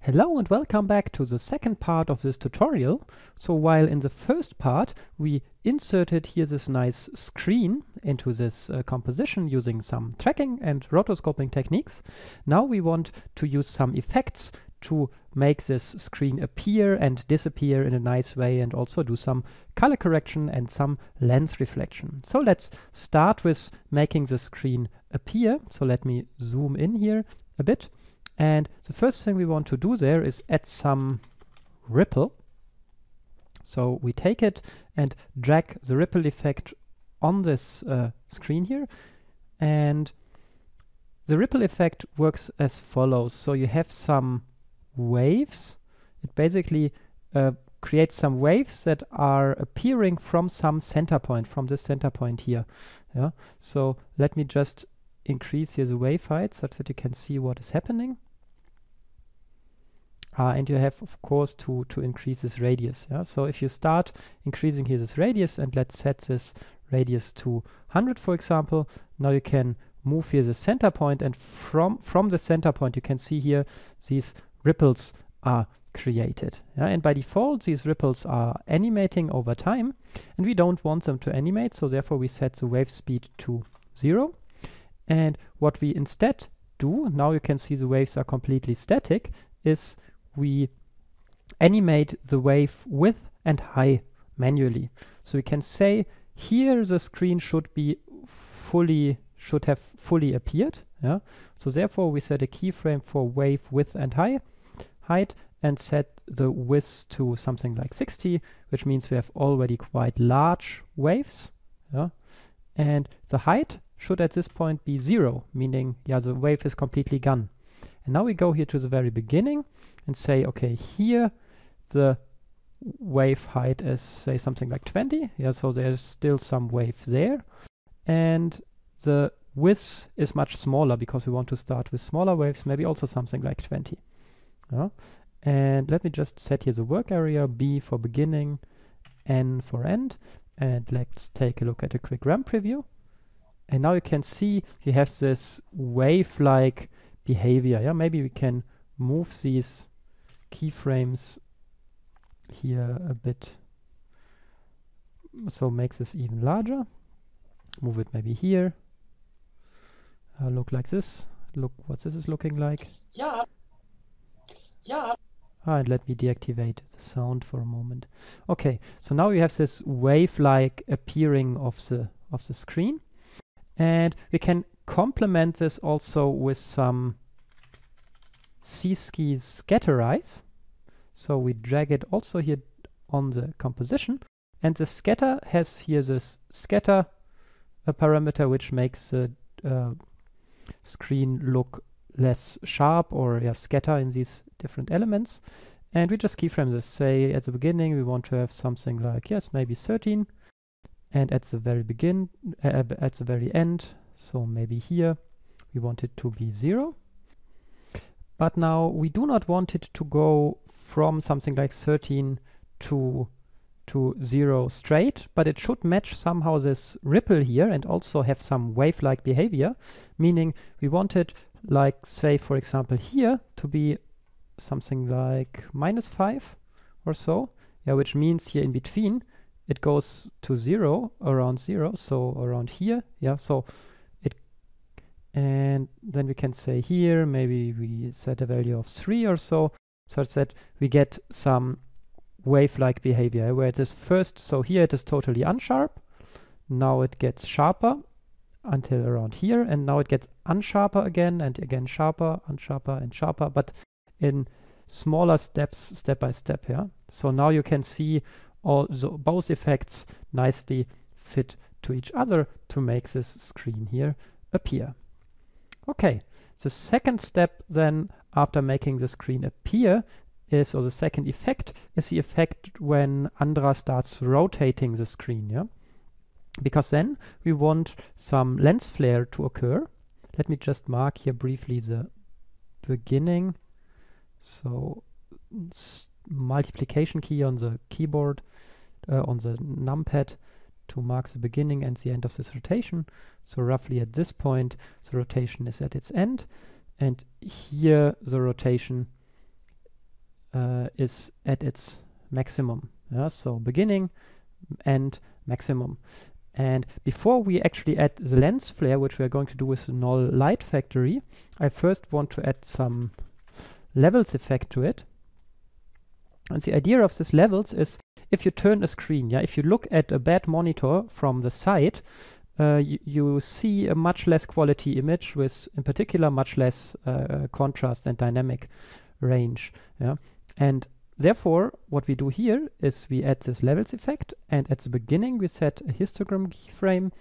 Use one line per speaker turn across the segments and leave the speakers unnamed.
Hello and welcome back to the second part of this tutorial. So while in the first part we inserted here this nice screen into this composition using some tracking and rotoscoping techniques, now we want to use some effects to make this screen appear and disappear in a nice way, and also do some color correction and some lens reflection. So let's start with making the screen appear. So let me zoom in here a bit. And the first thing we want to do there is add some ripple. So we take it and drag the ripple effect on this screen here. And the ripple effect works as follows. So you have some waves. It basically creates some waves that are appearing from some center point, from this center point here. Yeah. So let me just increase here the wave height such that you can see what is happening. And you have, of course, to increase this radius. Yeah? So if you start increasing here this radius, and let's set this radius to 100, for example, now you can move here the center point, and from the center point you can see here these ripples are created. Yeah? And by default these ripples are animating over time, and we don't want them to animate, so therefore we set the wave speed to 0. And what we instead do, now you can see the waves are completely static, is we animate the wave width and height manually. So we can say here the screen should have fully appeared. Yeah. So therefore we set a keyframe for wave width and height and set the width to something like 60, which means we have already quite large waves. Yeah. And the height should at this point be 0, meaning the wave is completely gone. And now we go here to the very beginning and say, okay, here the wave height is, say, something like 20. Yeah, so there's still some wave there. And the width is much smaller because we want to start with smaller waves, maybe also something like 20. Yeah. And let me just set here the work area, B for beginning, N for end. And let's take a look at a quick RAM preview. And now you can see you have this wave-like behavior. Yeah, maybe we can move these keyframes here a bit, so make this even larger. Move it maybe here. Look like this. Look what this is looking like.
Yeah.
And let me deactivate the sound for a moment. Okay, so now you have this wave-like appearing of the screen, and we can complement this also with some C-ski scatterize. So we drag it also here on the composition, and the scatter has here this scatter parameter, which makes the screen look less sharp, or scatter in these different elements. And we just keyframe this. Say at the beginning we want to have something like, maybe 13, and at the very end, so maybe here we want it to be 0. But now we do not want it to go from something like 13 to 0 straight, but it should match somehow this ripple here and also have some wave-like behavior, meaning we want it, like, say, for example, here to be something like -5 or so, which means here in between it goes to 0, around 0, so around here, so and then we can say here, maybe we set a value of 3 or so, such that we get some wave-like behavior, where it is first, so here it is totally unsharp, now it gets sharper until around here, and now it gets unsharper again, and again sharper, unsharper, and sharper, but in smaller steps, step by step. So now you can see both effects nicely fit to each other to make this screen here appear. Okay, the second step then, after making the screen appear, is, or the second effect, is the effect when Andra starts rotating the screen, because then we want some lens flare to occur. Let me just mark here briefly the beginning. So multiplication key on the keyboard, on the numpad, to mark the beginning and the end of this rotation. So roughly at this point the rotation is at its end, and here the rotation is at its maximum. Yeah, so beginning and maximum. And before we actually add the lens flare, which we are going to do with the Knoll Light Factory, I first want to add some levels effect to it. And the idea of this levels is if you turn a screen, yeah, if you look at a bad monitor from the side, you see a much less quality image with, in particular, much less contrast and dynamic range. Yeah, and therefore, what we do here is we add this levels effect, and at the beginning we set a histogram keyframe,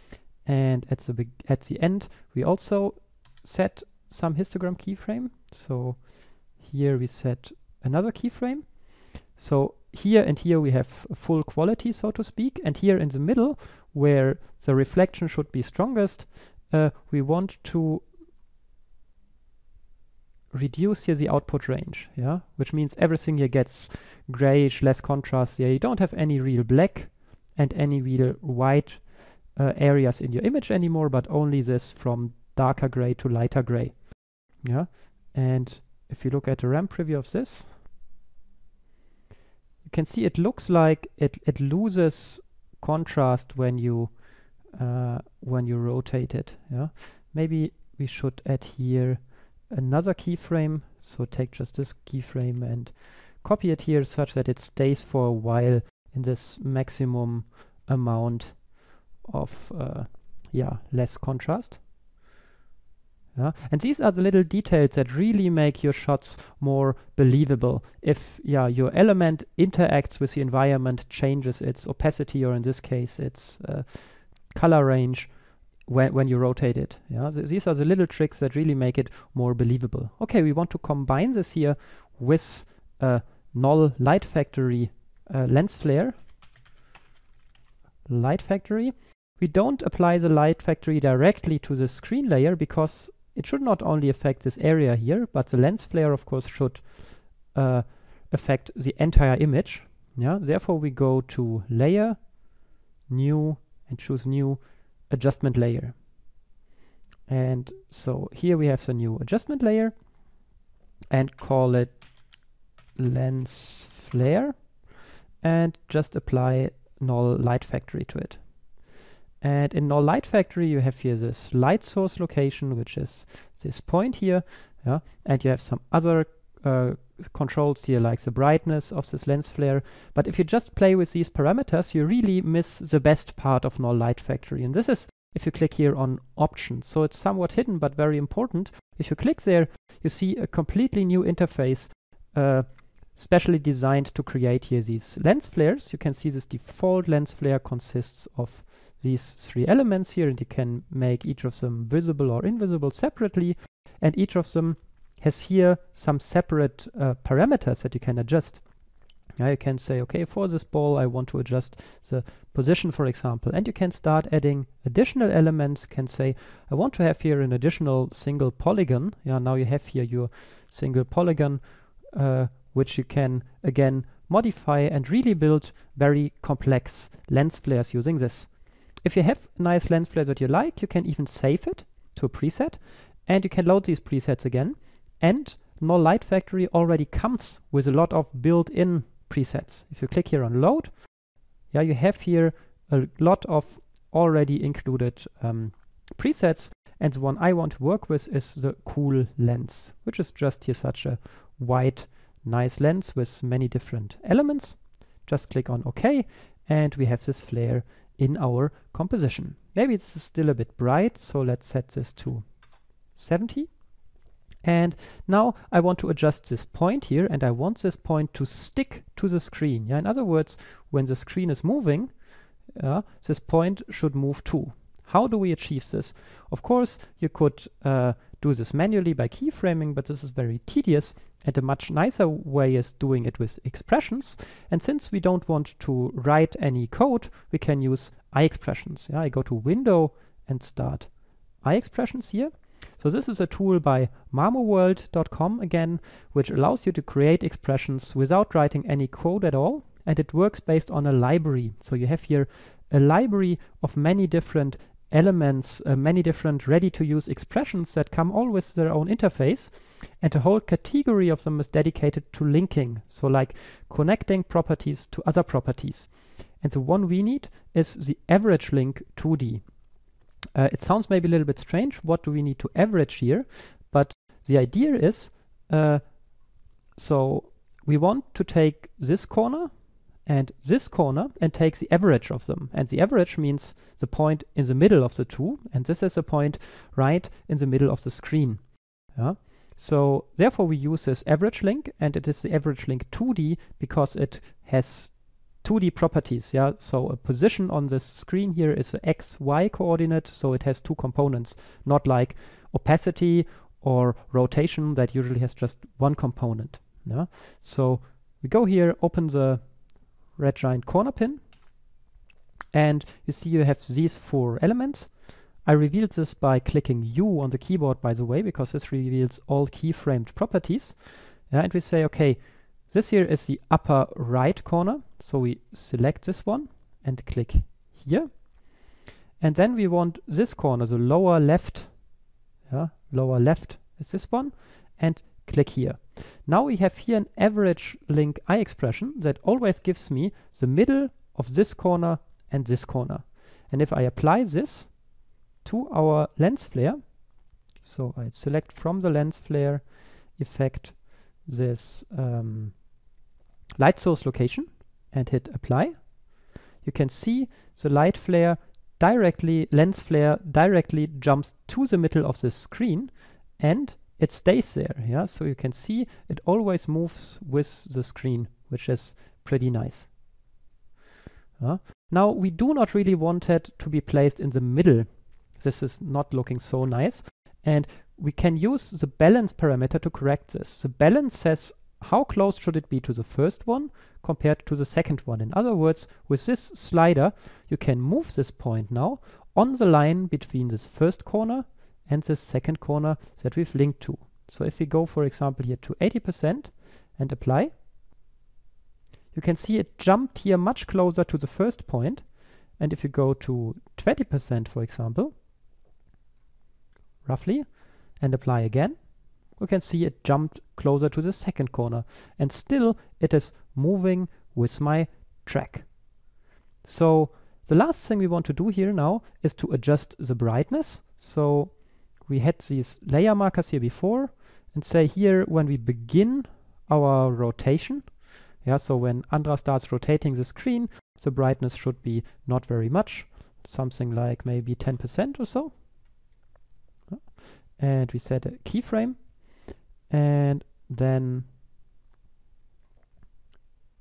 and at the end we also set some histogram keyframe. So here we set another keyframe. So here and here we have full quality, so to speak, and here in the middle, where the reflection should be strongest, we want to reduce here the output range, yeah, which means everything here gets grayish, less contrast here. You don't have any real black and any real white areas in your image anymore, but only this from darker gray to lighter gray. Yeah, and if you look at the RAM preview of this, you can see it looks like it loses contrast when you rotate it. Yeah, maybe we should add here another keyframe. So take just this keyframe and copy it here such that it stays for a while in this maximum amount of less contrast. Yeah, and these are the little details that really make your shots more believable. If your element interacts with the environment, changes its opacity, or in this case its color range when you rotate it. Yeah, these are the little tricks that really make it more believable. Okay, we want to combine this here with Knoll Light Factory lens flare. Light Factory. We don't apply the Light Factory directly to the screen layer because it should not only affect this area here, but the lens flare, of course, should affect the entire image. Yeah, therefore we go to Layer, New, and choose New Adjustment Layer. And so here we have the new adjustment layer and call it Lens Flare and just apply Knoll Light Factory to it. And in Knoll Light Factory, you have here this light source location, which is this point here. Yeah? And you have some other controls here, like the brightness of this lens flare. But if you just play with these parameters, you really miss the best part of Knoll Light Factory. And this is if you click here on Options. So it's somewhat hidden, but very important. If you click there, you see a completely new interface, specially designed to create here these lens flares. You can see this default lens flare consists of these three elements here, and you can make each of them visible or invisible separately, and each of them has here some separate parameters that you can adjust. Now you can say, okay, for this ball I want to adjust the position, for example, and you can start adding additional elements. Can say, I want to have here an additional single polygon. Yeah, now you have here your single polygon, which you can again modify and really build very complex lens flares using this. If you have a nice lens flare that you like, you can even save it to a preset, and you can load these presets again. And Knoll Light Factory already comes with a lot of built-in presets. If you click here on Load, yeah, you have here a lot of already included presets, and the one I want to work with is the Cool lens, which is just here such a white, nice lens with many different elements. Just click on OK, and we have this flare in our composition. Maybe it's still a bit bright, so let's set this to 70. And now I want to adjust this point here, and I want this point to stick to the screen. Yeah, in other words, when the screen is moving, this point should move too. How do we achieve this? Of course, you could do this manually by keyframing, but this is very tedious, and a much nicer way is doing it with expressions. And since we don't want to write any code, we can use iExpressions. Yeah, I go to Window and start iExpressions here. So this is a tool by mamoworld.com again, which allows you to create expressions without writing any code at all, and it works based on a library. So you have here a library of many different elements, many different ready-to-use expressions that come all with their own interface, and a whole category of them is dedicated to linking, so like connecting properties to other properties. And the one we need is the average link 2D. It sounds maybe a little bit strange, what do we need to average here? But the idea is, so we want to take this corner and take the average of them. And the average means the point in the middle of the two, and this is the point right in the middle of the screen. Yeah? So therefore we use this average link, and it is the average link 2D because it has 2D properties. Yeah, so a position on this screen here is a x, y coordinate, so it has two components, not like opacity or rotation that usually has just one component. Yeah, so we go here, open the red giant corner pin, and you see you have these 4 elements. I revealed this by clicking U on the keyboard, by the way, because this reveals all keyframed properties. Yeah, and we say, okay, this here is the upper right corner, so we select this one and click here. And then we want this corner, the lower left, lower left is this one, and click here. Now we have here an average link iExpression that always gives me the middle of this corner and this corner. And if I apply this to our lens flare, so I select from the lens flare effect this light source location and hit apply, you can see the lens flare directly jumps to the middle of the screen and it stays there. Yeah, so you can see it always moves with the screen, which is pretty nice. Now we do not really want it to be placed in the middle. This is not looking so nice, and we can use the balance parameter to correct this. The balance says how close should it be to the first one compared to the second one. In other words, with this slider you can move this point now on the line between this first corner and this second corner that we've linked to. So if we go, for example, here to 80% and apply, you can see it jumped here much closer to the first point. And if you go to 20%, for example, roughly, and apply again, you can see it jumped closer to the second corner. And still it is moving with my track. So the last thing we want to do here now is to adjust the brightness. So we had these layer markers here before, and say here when we begin our rotation, so when Andra starts rotating the screen, the brightness should be not very much, something like maybe 10% or so. And we set a keyframe, and then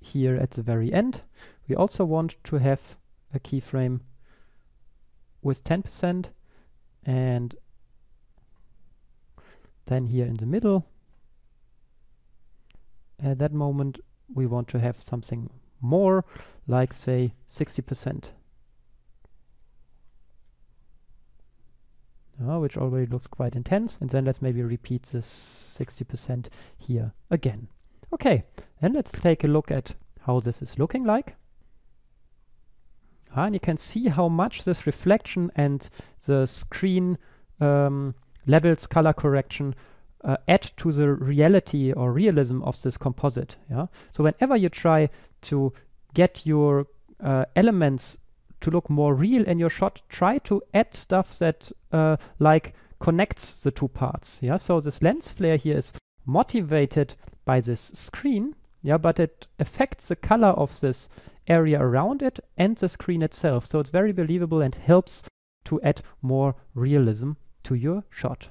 here at the very end we also want to have a keyframe with 10%, and then here in the middle, at that moment we want to have something more, like say 60%, which already looks quite intense. And then let's maybe repeat this 60% here again. Okay, and let's take a look at how this is looking like. And you can see how much this reflection and the screen levels color correction add to the reality or realism of this composite. So whenever you try to get your elements to look more real in your shot, try to add stuff that like connects the two parts. So this lens flare here is motivated by this screen, but it affects the color of this area around it and the screen itself. So it's very believable and helps to add more realism to your shot.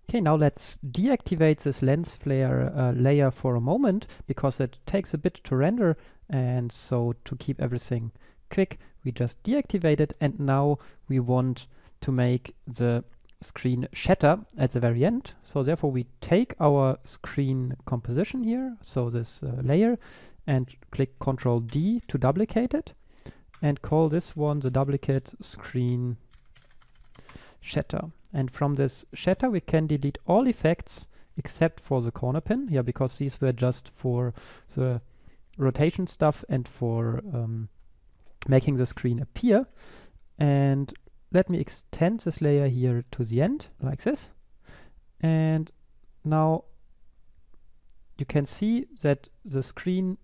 Okay, now let's deactivate this lens flare layer for a moment, because it takes a bit to render, and so to keep everything quick, we just deactivate it, and now we want to make the screen shatter at the very end. So therefore we take our screen composition here, so this layer, and click Ctrl D to duplicate it, and call this one the duplicate screen shatter. And from this shatter we can delete all effects except for the corner pin, because these were just for the rotation stuff and for making the screen appear. And let me extend this layer here to the end, like this. And now you can see that the screen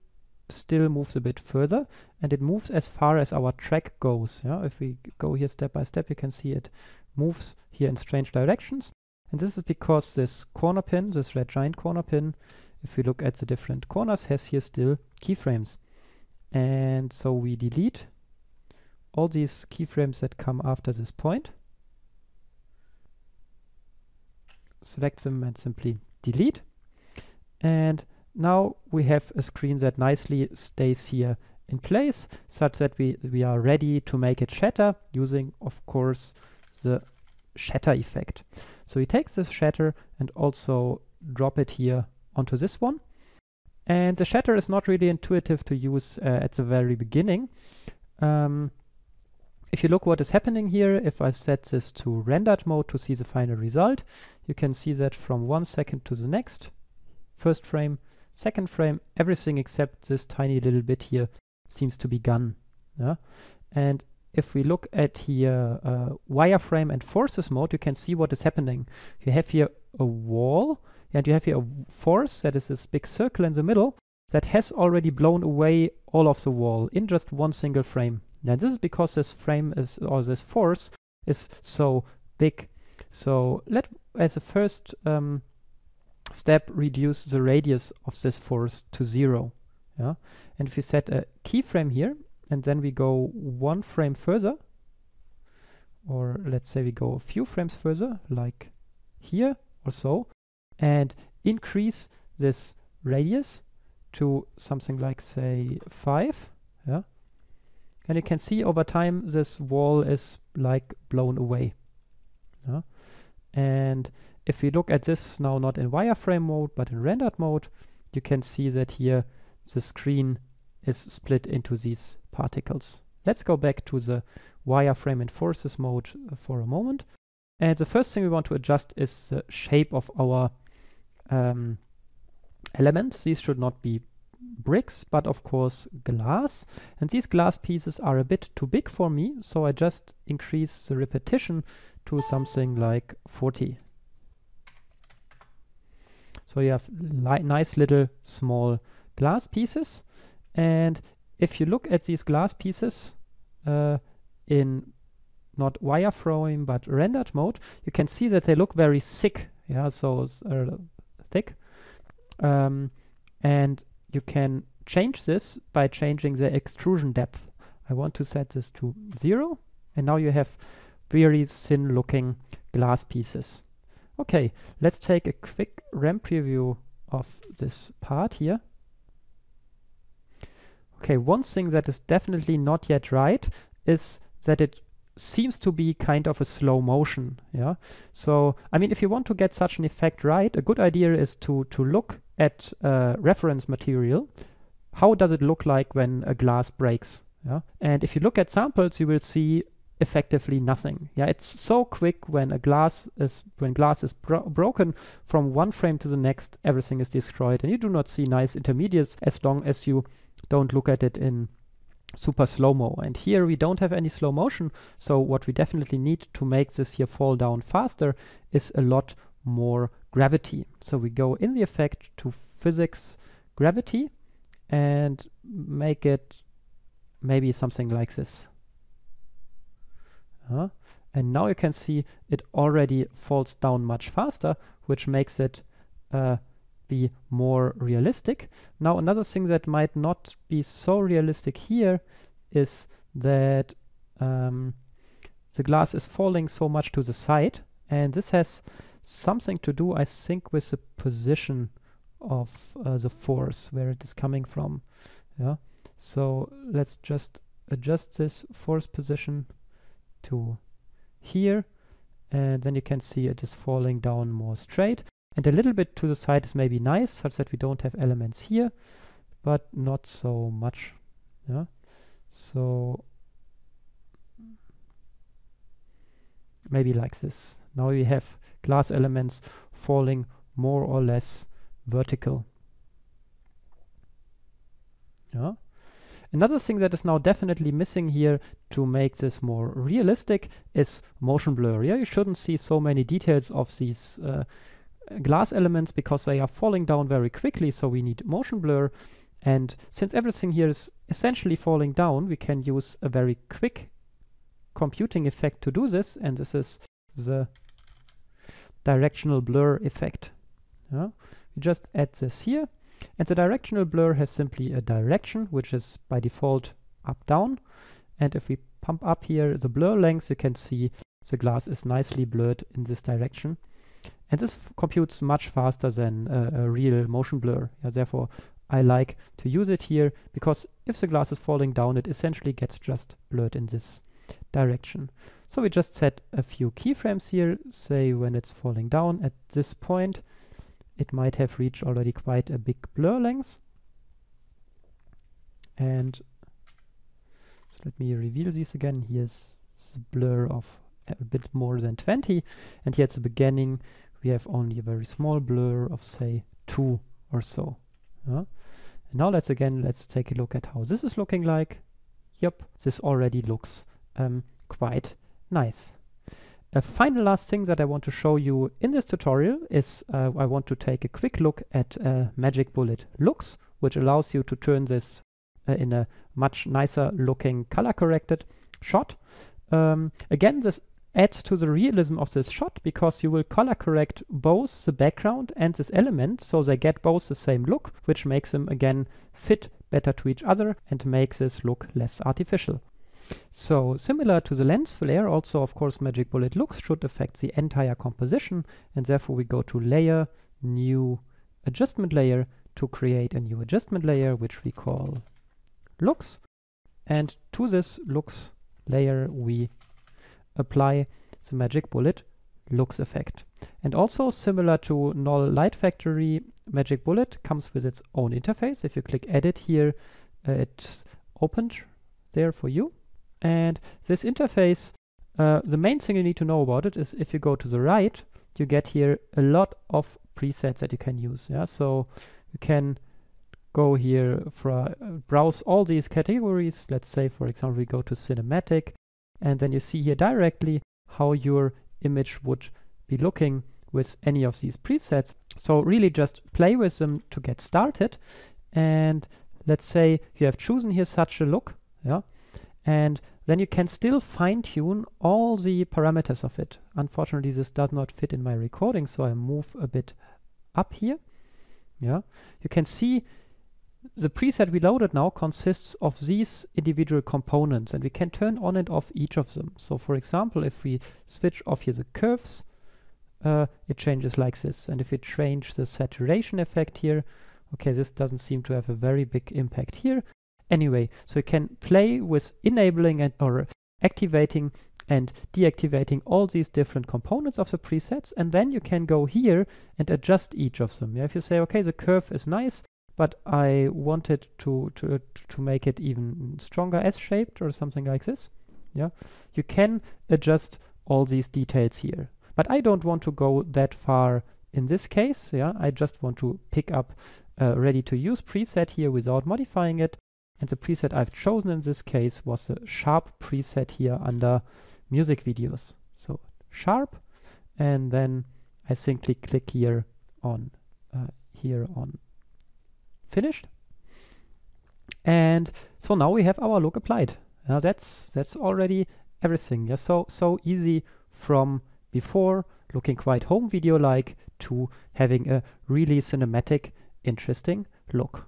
still moves a bit further, and it moves as far as our track goes. Yeah? If we go here step by step, you can see it moves here in strange directions. And this is because this corner pin, this red giant corner pin, if we look at the different corners, has here still keyframes. And so we delete all these keyframes that come after this point, select them and simply delete. And now we have a screen that nicely stays here in place, such that we are ready to make it shatter using, of course, the shatter effect. So we take this shatter and also drop it here onto this one. And the shatter is not really intuitive to use at the very beginning. If you look what is happening here, if I set this to rendered mode to see the final result, you can see that from 1 second to the next, first frame, second frame, everything except this tiny little bit here seems to be gone. Yeah? And if we look at here wireframe and forces mode, you can see what is happening. You have here a wall, and you have here a force that is this big circle in the middle that has already blown away all of the wall in just one single frame. Now this is because this frame is, or this force is so big. So let, as a first step, reduce the radius of this force to 0. Yeah? And if we set a keyframe here, and then we go 1 frame further, or let's say we go a few frames further, like here or so, and increase this radius to something like, say, 5. Yeah? And you can see over time this wall is like blown away. Yeah? And if we look at this now not in wireframe mode but in rendered mode, you can see that here the screen is split into these particles. Let's go back to the wireframe and forces mode for a moment. And the first thing we want to adjust is the shape of our elements. These should not be bricks, but of course glass. And these glass pieces are a bit too big for me, so I just increase the repetition to something like 40. So you have nice little small glass pieces. And if you look at these glass pieces in not wireframe but rendered mode, you can see that they look very thick. Yeah, so thick. And you can change this by changing the extrusion depth. I want to set this to 0, and now you have very thin looking glass pieces. Okay, let's take a quick RAM preview of this part here. Okay, one thing that is definitely not yet right is that it seems to be kind of a slow motion. Yeah. So, I mean, if you want to get such an effect right, a good idea is to look at reference material. How does it look like when a glass breaks? Yeah. And if you look at samples, you will see effectively nothing. Yeah. It's so quick when glass is broken from one frame to the next, everything is destroyed, and you do not see nice intermediates as long as you don't look at it in super slow-mo. And here we don't have any slow motion, so what we definitely need to make this here fall down faster is a lot more gravity. So we go in the effect to physics gravity and make it maybe something like this. And now you can see it already falls down much faster, which makes it be more realistic. Now another thing that might not be so realistic here is that the glass is falling so much to the side, and this has something to do, I think, with the position of the force, where it is coming from. Yeah. So let's just adjust this force position to here, and then you can see it is falling down more straight. And a little bit to the side is maybe nice, such that we don't have elements here, but not so much. Yeah. So maybe like this. Now we have glass elements falling more or less vertical. Yeah. Another thing that is now definitely missing here to make this more realistic is motion blur. Yeah, you shouldn't see so many details of these glass elements because they are falling down very quickly, so we need motion blur. And since everything here is essentially falling down, we can use a very quick computing effect to do this, and this is the directional blur effect. Yeah? We just add this here, and the directional blur has simply a direction, which is by default up-down. And if we pump up here the blur length, you can see the glass is nicely blurred in this direction. And this computes much faster than a real motion blur. Yeah, therefore, I like to use it here, because if the glass is falling down, it essentially gets just blurred in this direction. So we just set a few keyframes here, say when it's falling down at this point, it might have reached already quite a big blur length. And so let me reveal these again. Here's the blur of a bit more than 20, and here at the beginning we have only a very small blur of say 2 or so. And now let's take a look at how this is looking like. Yep, this already looks quite nice. A final last thing that I want to show you in this tutorial is I want to take a quick look at Magic Bullet Looks, which allows you to turn this in a much nicer looking color corrected shot. Again, this adds to the realism of this shot, because you will color correct both the background and this element, so they get both the same look, which makes them again fit better to each other and makes this look less artificial. So similar to the lens flare, also of course Magic Bullet Looks should affect the entire composition, and therefore we go to Layer, New Adjustment Layer to create a new adjustment layer, which we call Looks. And to this Looks layer we apply the Magic Bullet Looks effect. And also similar to Knoll Light Factory, Magic Bullet comes with its own interface. If you click Edit here, it's opened there for you. And this interface, the main thing you need to know about it is if you go to the right, you get here a lot of presets that you can use. Yeah, so you can go here for browse all these categories. Let's say, for example, we go to cinematic, and then you see here directly how your image would be looking with any of these presets. So really just play with them to get started. And let's say you have chosen here such a look, yeah, and then you can still fine-tune all the parameters of it. Unfortunately, this does not fit in my recording, so I move a bit up here. Yeah, you can see the preset we loaded now consists of these individual components, and we can turn on and off each of them. So for example, if we switch off here the curves, it changes like this. And if we change the saturation effect here, okay, this doesn't seem to have a very big impact here. Anyway, so you can play with enabling and or activating and deactivating all these different components of the presets, and then you can go here and adjust each of them. Yeah, if you say, okay, the curve is nice, but I wanted to make it even stronger S-shaped or something like this, yeah, you can adjust all these details here. But I don't want to go that far in this case. Yeah, I just want to pick up a ready-to-use preset here without modifying it. And the preset I've chosen in this case was the Sharp preset here under music videos. So Sharp, and then I simply click here on finished. And so now we have our look applied. That's already everything. Yeah, so easy from before looking quite home video like to having a really cinematic, interesting look.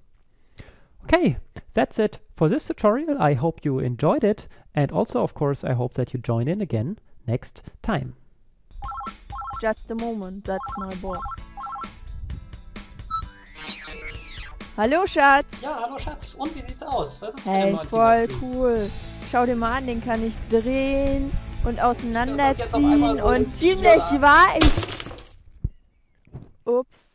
Okay, that's it for this tutorial. I hope you enjoyed it, and also of course I hope that you join in again next time.
Just a moment, that's my boss. Hallo Schatz!
Ja, hallo Schatz, und wie sieht's aus? Was ist
hey, voll cool. Schau dir mal an, den kann ich drehen und auseinanderziehen und ziemlich weich. Ups.